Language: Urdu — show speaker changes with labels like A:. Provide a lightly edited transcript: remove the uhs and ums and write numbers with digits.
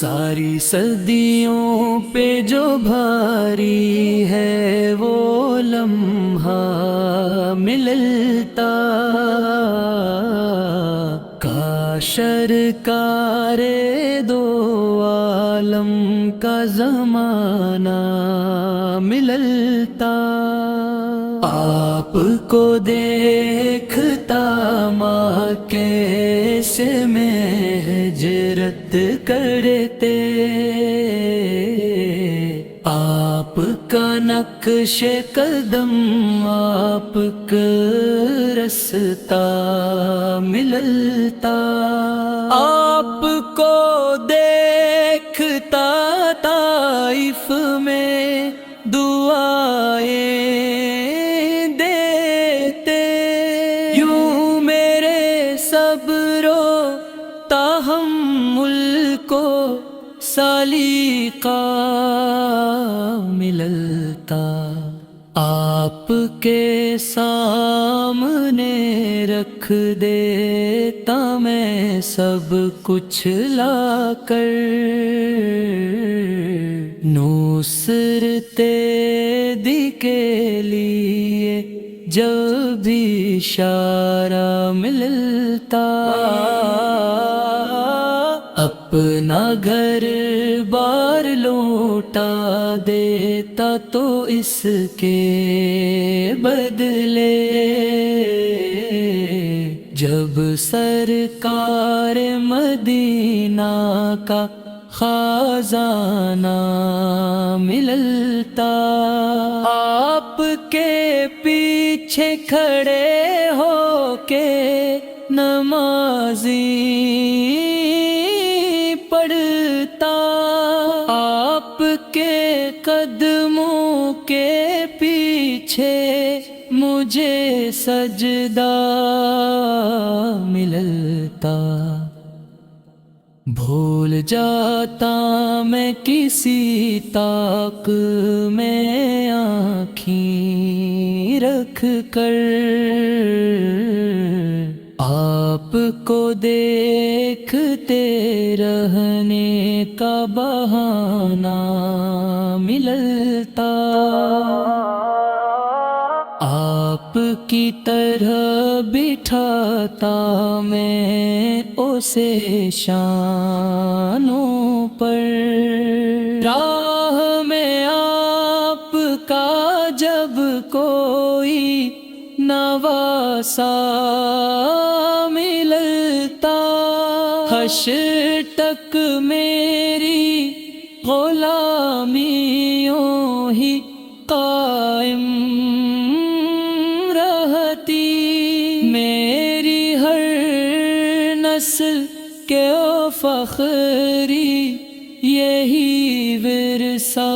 A: ساری صدیوں پہ جو بھاری ہے وہ لمحہ ملتا، کاش سرکار دو عالم کا زمانہ ملتا، آپ کو دیکھتا ماں کیسے میں ہجرت کرتے، آپ کا نقش قدم آپ کا رستہ ملتا، آپ کو دیکھتا طائف میں دعائیں دیتے، یوں میرے صبر و تحمل کو سلیقہ ملتا، آپ کے سامنے رکھ دیتا میں سب کچھ لا کر، نصرت دی کے لیے جب بھی اشارہ ملتا، اپنا گھر بار لوٹا دیتا تو اس کے بدلے، جب سرکار مدینہ کا خزانہ ملتا، آپ کے پیچھے کھڑے ہو کے نمازی پڑھتا، آپ کے قدموں کے پیچھے مجھے سجدہ ملتا، بھول جاتا میں کسی طاق میں آنکھیں رکھ کر، آپ کو دیکھتے رہنے کا بہانہ ملتا، آپ کی طرح بٹھاتا میں اسے شانوں پر، راہ میں آپ کا جب کوئی نواسا ملتا، حشر تک میری غلامیوں ہی قائم رہتی، میری ہر نسل کے فخری یہی ورثہ